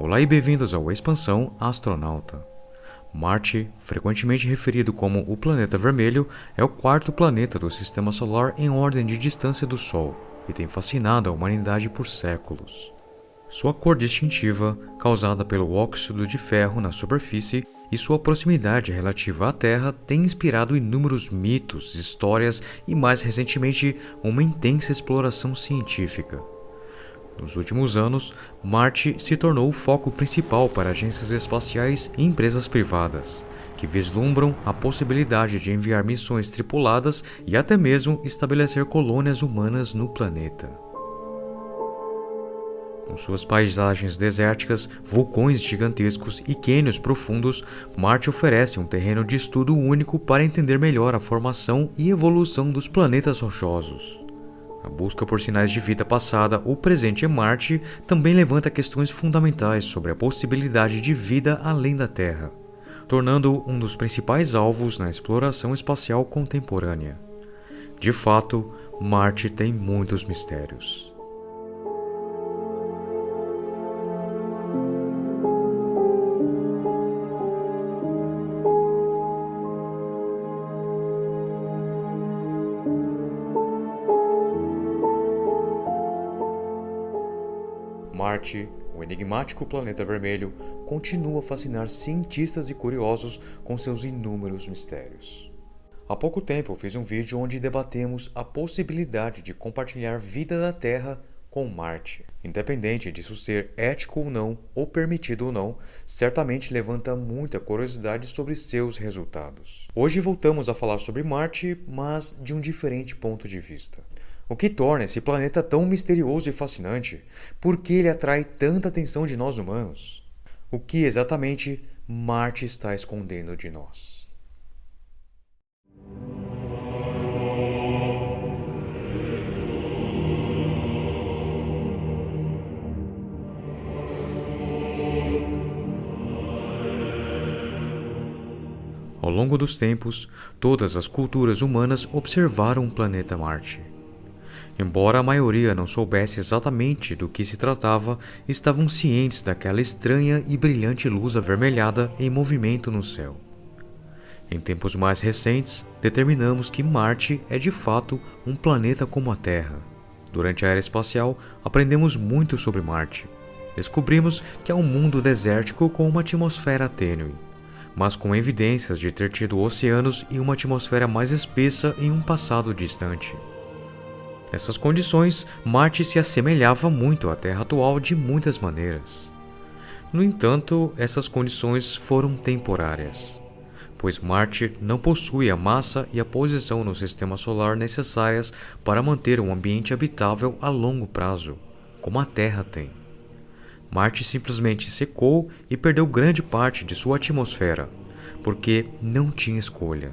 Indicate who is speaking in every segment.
Speaker 1: Olá e bem-vindos ao Expansão Astronauta. Marte, frequentemente referido como o planeta vermelho, é o quarto planeta do Sistema Solar em ordem de distância do Sol e tem fascinado a humanidade por séculos. Sua cor distintiva, causada pelo óxido de ferro na superfície, e sua proximidade relativa à Terra têm inspirado inúmeros mitos, histórias e, mais recentemente, uma intensa exploração científica. Nos últimos anos, Marte se tornou o foco principal para agências espaciais e empresas privadas, que vislumbram a possibilidade de enviar missões tripuladas e até mesmo estabelecer colônias humanas no planeta. Com suas paisagens desérticas, vulcões gigantescos e cânions profundos, Marte oferece um terreno de estudo único para entender melhor a formação e evolução dos planetas rochosos. A busca por sinais de vida passada ou presente em Marte também levanta questões fundamentais sobre a possibilidade de vida além da Terra, tornando-o um dos principais alvos na exploração espacial contemporânea. De fato, Marte tem muitos mistérios. Marte, o enigmático planeta vermelho, continua a fascinar cientistas e curiosos com seus inúmeros mistérios. Há pouco tempo fiz um vídeo onde debatemos a possibilidade de compartilhar vida da Terra com Marte. Independente disso ser ético ou não, ou permitido ou não, certamente levanta muita curiosidade sobre seus resultados. Hoje voltamos a falar sobre Marte, mas de um diferente ponto de vista. O que torna esse planeta tão misterioso e fascinante? Por que ele atrai tanta atenção de nós humanos? O que exatamente Marte está escondendo de nós? Ao longo dos tempos, todas as culturas humanas observaram o planeta Marte. Embora a maioria não soubesse exatamente do que se tratava, estavam cientes daquela estranha e brilhante luz avermelhada em movimento no céu. Em tempos mais recentes, determinamos que Marte é de fato um planeta como a Terra. Durante a era espacial, aprendemos muito sobre Marte. Descobrimos que é um mundo desértico com uma atmosfera tênue, mas com evidências de ter tido oceanos e uma atmosfera mais espessa em um passado distante. Nessas condições, Marte se assemelhava muito à Terra atual de muitas maneiras. No entanto, essas condições foram temporárias, pois Marte não possui a massa e a posição no Sistema Solar necessárias para manter um ambiente habitável a longo prazo, como a Terra tem. Marte simplesmente secou e perdeu grande parte de sua atmosfera, porque não tinha escolha.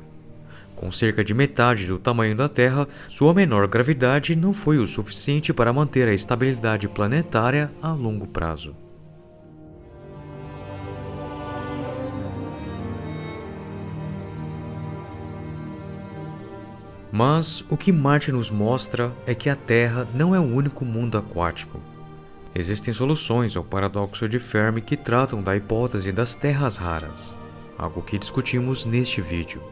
Speaker 1: Com cerca de metade do tamanho da Terra, sua menor gravidade não foi o suficiente para manter a estabilidade planetária a longo prazo. Mas o que Marte nos mostra é que a Terra não é o único mundo aquático. Existem soluções ao paradoxo de Fermi que tratam da hipótese das terras raras, algo que discutimos neste vídeo,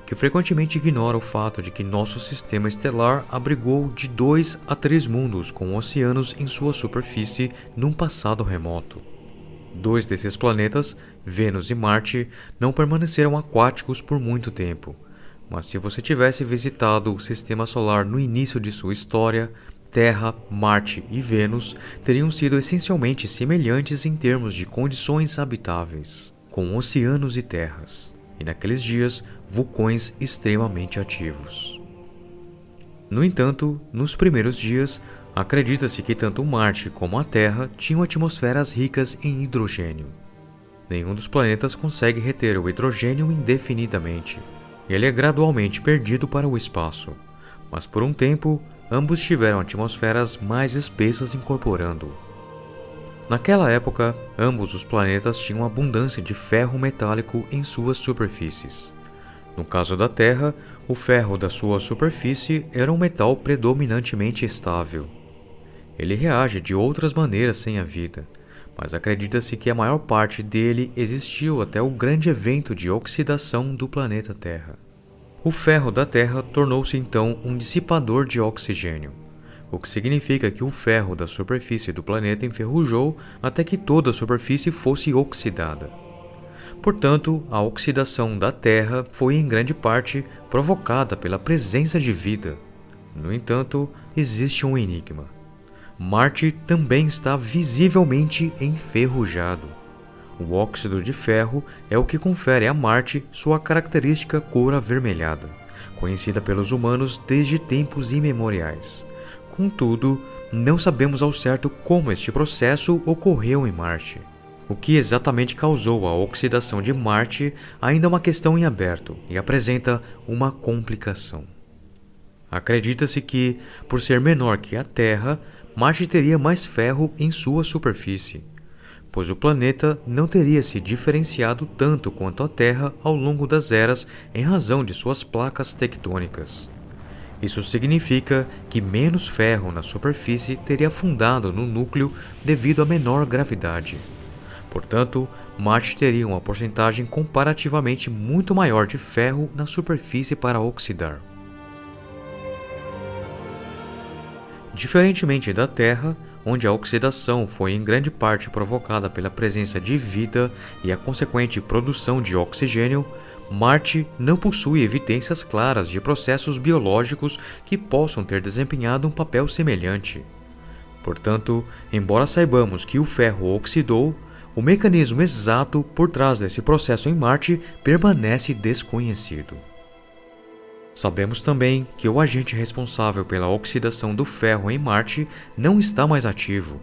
Speaker 1: que frequentemente ignora o fato de que nosso sistema estelar abrigou de 2 a 3 mundos com oceanos em sua superfície num passado remoto. 2 desses planetas, Vênus e Marte, não permaneceram aquáticos por muito tempo, mas se você tivesse visitado o sistema solar no início de sua história, Terra, Marte e Vênus teriam sido essencialmente semelhantes em termos de condições habitáveis, com oceanos e terras, e naqueles dias, vulcões extremamente ativos. No entanto, nos primeiros dias, acredita-se que tanto Marte como a Terra tinham atmosferas ricas em hidrogênio. Nenhum dos planetas consegue reter o hidrogênio indefinidamente. Ele é gradualmente perdido para o espaço, mas por um tempo, ambos tiveram atmosferas mais espessas incorporando-o. Naquela época, ambos os planetas tinham abundância de ferro metálico em suas superfícies. No caso da Terra, o ferro da sua superfície era um metal predominantemente estável. Ele reage de outras maneiras sem a vida, mas acredita-se que a maior parte dele existiu até o grande evento de oxidação do planeta Terra. O ferro da Terra tornou-se então um dissipador de oxigênio, o que significa que o ferro da superfície do planeta enferrujou até que toda a superfície fosse oxidada. Portanto, a oxidação da Terra foi em grande parte provocada pela presença de vida. No entanto, existe um enigma. Marte também está visivelmente enferrujado. O óxido de ferro é o que confere a Marte sua característica cor avermelhada, conhecida pelos humanos desde tempos imemoriais. Contudo, não sabemos ao certo como este processo ocorreu em Marte. O que exatamente causou a oxidação de Marte ainda é uma questão em aberto e apresenta uma complicação. Acredita-se que, por ser menor que a Terra, Marte teria mais ferro em sua superfície, pois o planeta não teria se diferenciado tanto quanto a Terra ao longo das eras em razão de suas placas tectônicas. Isso significa que menos ferro na superfície teria afundado no núcleo devido à menor gravidade. Portanto, Marte teria uma porcentagem comparativamente muito maior de ferro na superfície para oxidar. Diferentemente da Terra, onde a oxidação foi em grande parte provocada pela presença de vida e a consequente produção de oxigênio, Marte não possui evidências claras de processos biológicos que possam ter desempenhado um papel semelhante. Portanto, embora saibamos que o ferro oxidou, o mecanismo exato por trás desse processo em Marte permanece desconhecido. Sabemos também que o agente responsável pela oxidação do ferro em Marte não está mais ativo.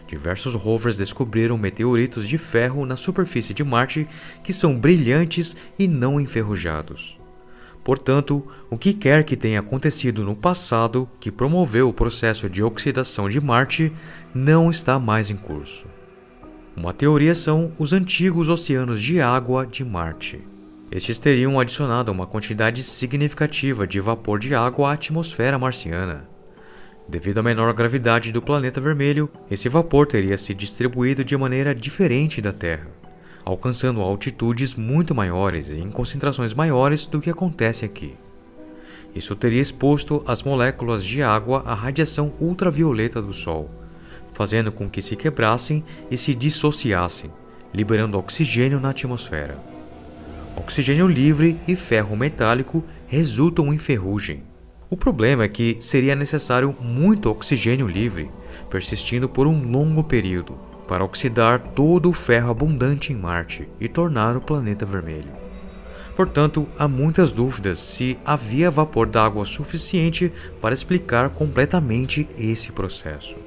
Speaker 1: Diversos rovers descobriram meteoritos de ferro na superfície de Marte que são brilhantes e não enferrujados. Portanto, o que quer que tenha acontecido no passado que promoveu o processo de oxidação de Marte não está mais em curso. Uma teoria são os antigos oceanos de água de Marte. Estes teriam adicionado uma quantidade significativa de vapor de água à atmosfera marciana. Devido à menor gravidade do planeta vermelho, esse vapor teria se distribuído de maneira diferente da Terra, alcançando altitudes muito maiores e em concentrações maiores do que acontece aqui. Isso teria exposto as moléculas de água à radiação ultravioleta do Sol, fazendo com que se quebrassem e se dissociassem, liberando oxigênio na atmosfera. Oxigênio livre e ferro metálico resultam em ferrugem. O problema é que seria necessário muito oxigênio livre, persistindo por um longo período, para oxidar todo o ferro abundante em Marte e tornar o planeta vermelho. Portanto, há muitas dúvidas se havia vapor d'água suficiente para explicar completamente esse processo.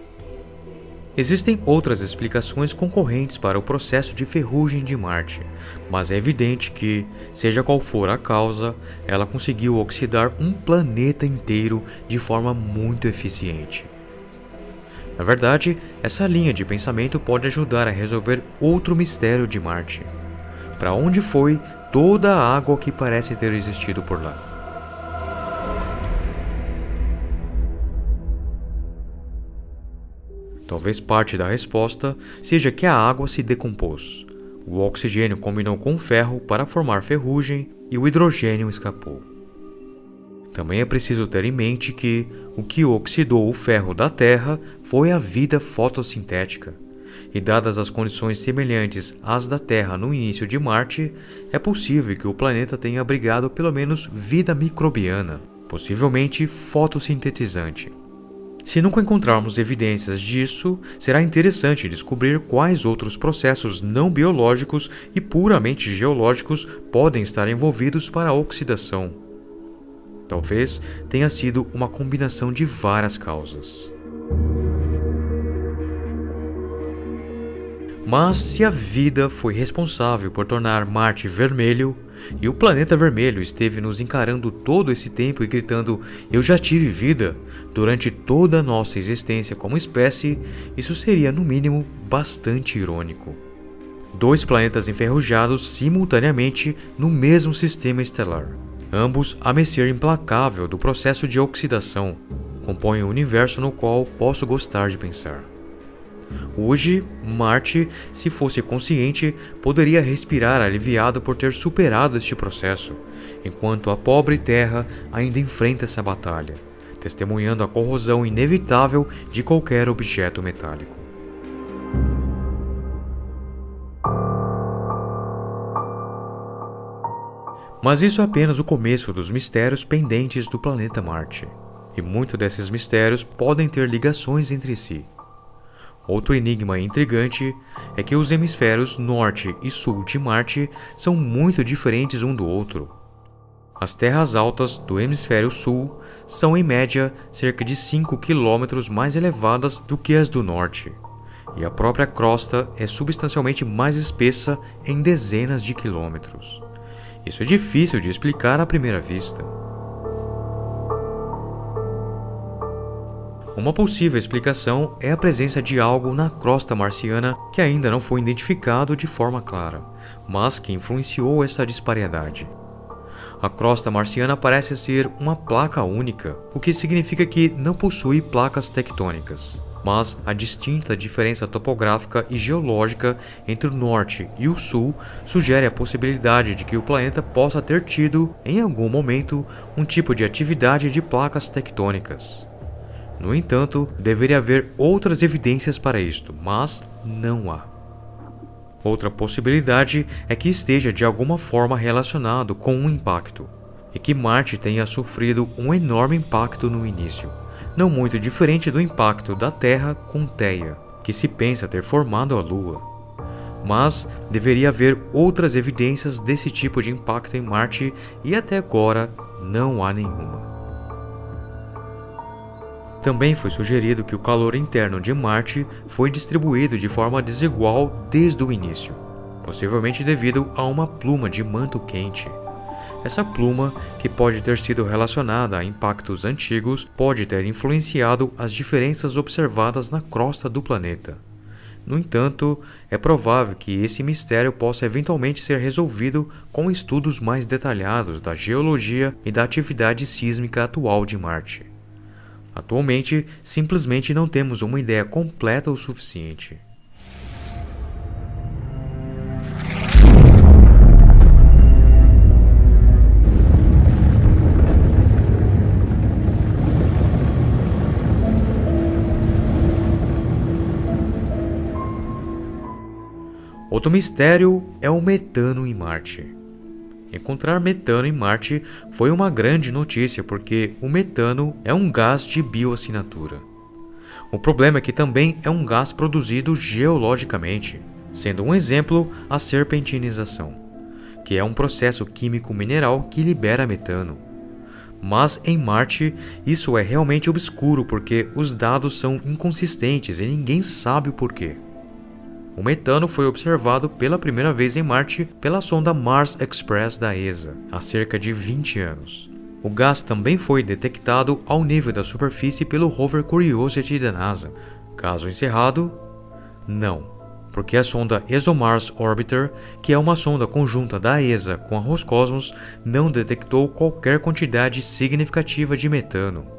Speaker 1: Existem outras explicações concorrentes para o processo de ferrugem de Marte, mas é evidente que, seja qual for a causa, ela conseguiu oxidar um planeta inteiro de forma muito eficiente. Na verdade, essa linha de pensamento pode ajudar a resolver outro mistério de Marte. Para onde foi toda a água que parece ter existido por lá? Talvez parte da resposta seja que a água se decompôs. O oxigênio combinou com o ferro para formar ferrugem e o hidrogênio escapou. Também é preciso ter em mente que o que oxidou o ferro da Terra foi a vida fotossintética. E dadas as condições semelhantes às da Terra no início de Marte, é possível que o planeta tenha abrigado pelo menos vida microbiana, possivelmente fotossintetizante. Se nunca encontrarmos evidências disso, será interessante descobrir quais outros processos não biológicos e puramente geológicos podem estar envolvidos para a oxidação. Talvez tenha sido uma combinação de várias causas. Mas se a vida foi responsável por tornar Marte vermelho, e o planeta vermelho esteve nos encarando todo esse tempo e gritando "Eu já tive vida" durante toda a nossa existência como espécie, isso seria no mínimo bastante irônico. Dois planetas enferrujados simultaneamente no mesmo sistema estelar, ambos a mercê implacável do processo de oxidação, compõem o universo no qual posso gostar de pensar. Hoje, Marte, se fosse consciente, poderia respirar aliviado por ter superado este processo, enquanto a pobre Terra ainda enfrenta essa batalha, testemunhando a corrosão inevitável de qualquer objeto metálico. Mas isso é apenas o começo dos mistérios pendentes do planeta Marte, e muitos desses mistérios podem ter ligações entre si. Outro enigma intrigante é que os hemisférios norte e sul de Marte são muito diferentes um do outro. As terras altas do hemisfério sul são, em média, cerca de 5 km mais elevadas do que as do norte, e a própria crosta é substancialmente mais espessa em dezenas de quilômetros. Isso é difícil de explicar à primeira vista. Uma possível explicação é a presença de algo na crosta marciana que ainda não foi identificado de forma clara, mas que influenciou essa disparidade. A crosta marciana parece ser uma placa única, o que significa que não possui placas tectônicas. Mas a distinta diferença topográfica e geológica entre o norte e o sul sugere a possibilidade de que o planeta possa ter tido, em algum momento, um tipo de atividade de placas tectônicas. No entanto, deveria haver outras evidências para isto, mas não há. Outra possibilidade é que esteja de alguma forma relacionado com um impacto, e que Marte tenha sofrido um enorme impacto no início, não muito diferente do impacto da Terra com Theia, que se pensa ter formado a Lua. Mas deveria haver outras evidências desse tipo de impacto em Marte e até agora não há nenhuma. Também foi sugerido que o calor interno de Marte foi distribuído de forma desigual desde o início, possivelmente devido a uma pluma de manto quente. Essa pluma, que pode ter sido relacionada a impactos antigos, pode ter influenciado as diferenças observadas na crosta do planeta. No entanto, é provável que esse mistério possa eventualmente ser resolvido com estudos mais detalhados da geologia e da atividade sísmica atual de Marte. Atualmente, simplesmente não temos uma ideia completa o suficiente. Outro mistério é o metano em Marte. Encontrar metano em Marte foi uma grande notícia porque o metano é um gás de bioassinatura. O problema é que também é um gás produzido geologicamente, sendo um exemplo a serpentinização, que é um processo químico mineral que libera metano. Mas em Marte isso é realmente obscuro porque os dados são inconsistentes e ninguém sabe o porquê. O metano foi observado pela primeira vez em Marte pela sonda Mars Express da ESA, há cerca de 20 anos. O gás também foi detectado ao nível da superfície pelo rover Curiosity da NASA. Caso encerrado? Não, porque a sonda ExoMars Orbiter, que é uma sonda conjunta da ESA com a Roscosmos, não detectou qualquer quantidade significativa de metano.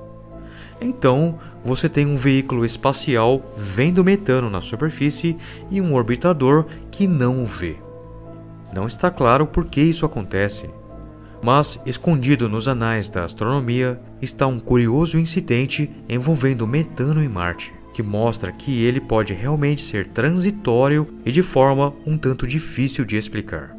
Speaker 1: Então, você tem um veículo espacial vendo metano na superfície e um orbitador que não o vê. Não está claro por que isso acontece, mas escondido nos anais da astronomia está um curioso incidente envolvendo metano em Marte, que mostra que ele pode realmente ser transitório e de forma um tanto difícil de explicar.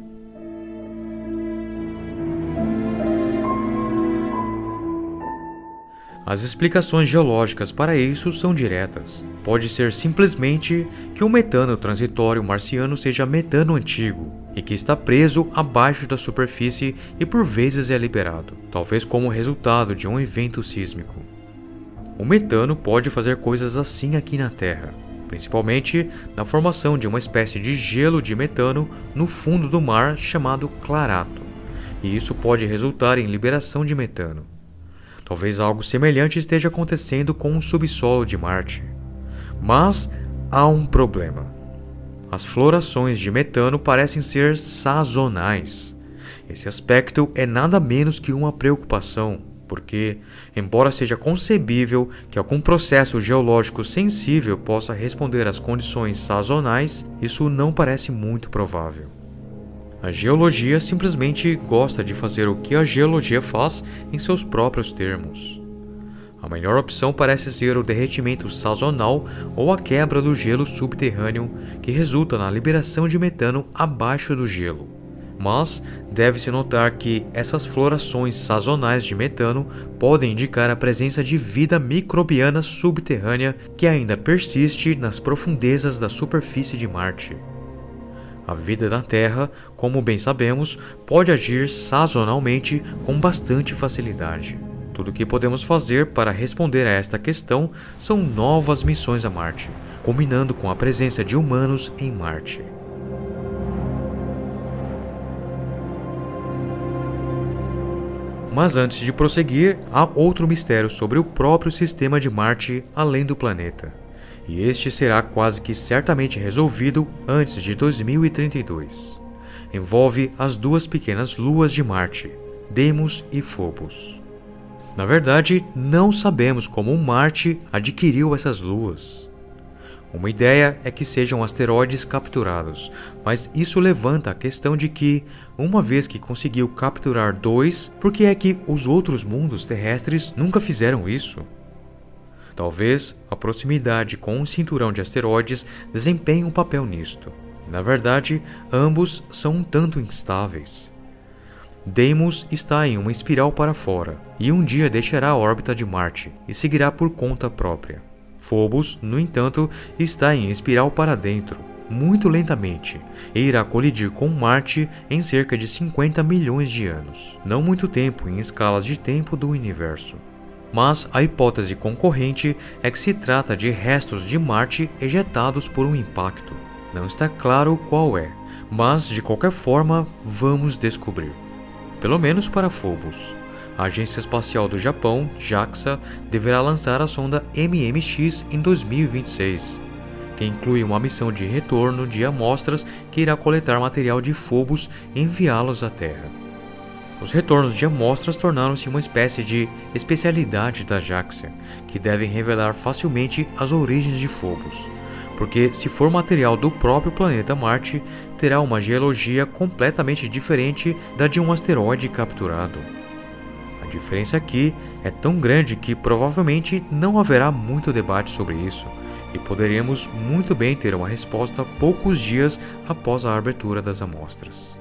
Speaker 1: As explicações geológicas para isso são diretas. Pode ser simplesmente que o metano transitório marciano seja metano antigo e que está preso abaixo da superfície e por vezes é liberado, talvez como resultado de um evento sísmico. O metano pode fazer coisas assim aqui na Terra, principalmente na formação de uma espécie de gelo de metano no fundo do mar chamado clarato, e isso pode resultar em liberação de metano. Talvez algo semelhante esteja acontecendo com o subsolo de Marte. Mas há um problema. As florações de metano parecem ser sazonais. Esse aspecto é nada menos que uma preocupação. porque, embora seja concebível que algum processo geológico sensível possa responder às condições sazonais, isso não parece muito provável. A geologia simplesmente gosta de fazer o que a geologia faz em seus próprios termos. A melhor opção parece ser o derretimento sazonal ou a quebra do gelo subterrâneo, que resulta na liberação de metano abaixo do gelo. Mas deve-se notar que essas florações sazonais de metano podem indicar a presença de vida microbiana subterrânea que ainda persiste nas profundezas da superfície de Marte. A vida na Terra, como bem sabemos, pode agir sazonalmente com bastante facilidade. Tudo o que podemos fazer para responder a esta questão são novas missões a Marte, combinando com a presença de humanos em Marte. Mas antes de prosseguir, há outro mistério sobre o próprio sistema de Marte além do planeta. E este será quase que certamente resolvido antes de 2032. Envolve as duas pequenas luas de Marte, Deimos e Phobos. Na verdade, não sabemos como Marte adquiriu essas luas. Uma ideia é que sejam asteroides capturados, mas isso levanta a questão de que, uma vez que conseguiu capturar dois, por que é que os outros mundos terrestres nunca fizeram isso? Talvez a proximidade com um cinturão de asteroides desempenhe um papel nisto. Na verdade, ambos são um tanto instáveis. Deimos está em uma espiral para fora, e um dia deixará a órbita de Marte e seguirá por conta própria. Phobos, no entanto, está em espiral para dentro, muito lentamente, e irá colidir com Marte em cerca de 50 milhões de anos, não muito tempo em escalas de tempo do universo. Mas a hipótese concorrente é que se trata de restos de Marte ejetados por um impacto. Não está claro qual é, mas de qualquer forma vamos descobrir. Pelo menos para Phobos. A Agência Espacial do Japão, JAXA, deverá lançar a sonda MMX em 2026, que inclui uma missão de retorno de amostras que irá coletar material de Phobos e enviá-los à Terra. Os retornos de amostras tornaram-se uma espécie de especialidade da JAXA, que devem revelar facilmente as origens de Phobos, porque se for material do próprio planeta Marte, terá uma geologia completamente diferente da de um asteroide capturado. A diferença aqui é tão grande que provavelmente não haverá muito debate sobre isso, e poderemos muito bem ter uma resposta poucos dias após a abertura das amostras.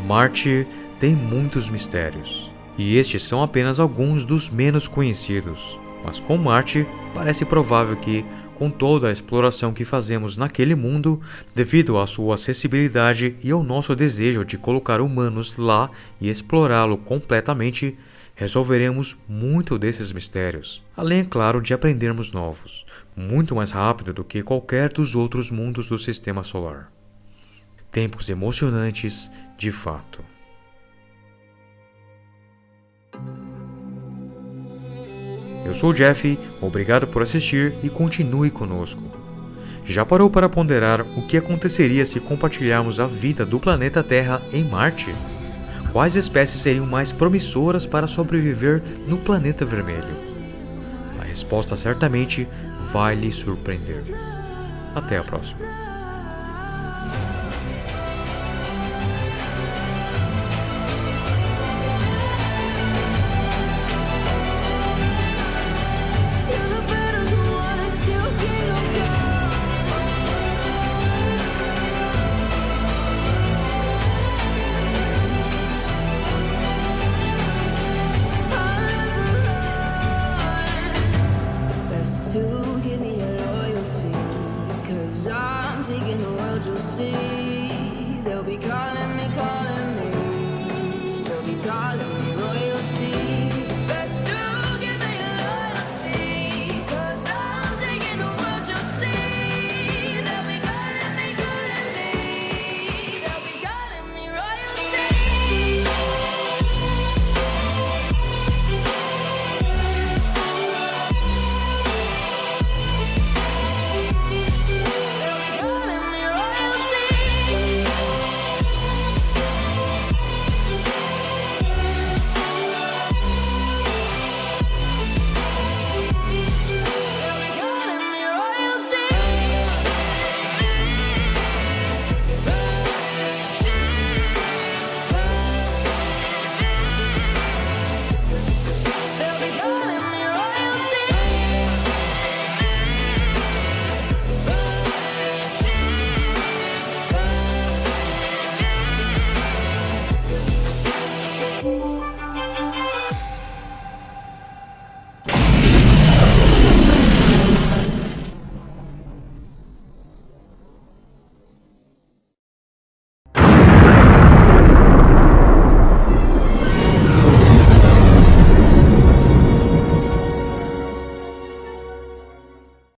Speaker 1: Marte tem muitos mistérios, e estes são apenas alguns dos menos conhecidos, mas com Marte parece provável que, com toda a exploração que fazemos naquele mundo, devido à sua acessibilidade e ao nosso desejo de colocar humanos lá e explorá-lo completamente, resolveremos muito desses mistérios, além, é claro, de aprendermos novos, muito mais rápido do que qualquer dos outros mundos do Sistema Solar. Tempos emocionantes, de fato. Eu sou o Jeff, obrigado por assistir e continue conosco. Já parou para ponderar o que aconteceria se compartilharmos a vida do planeta Terra em Marte? Quais espécies seriam mais promissoras para sobreviver no planeta vermelho? A resposta certamente vai lhe surpreender. Até a próxima.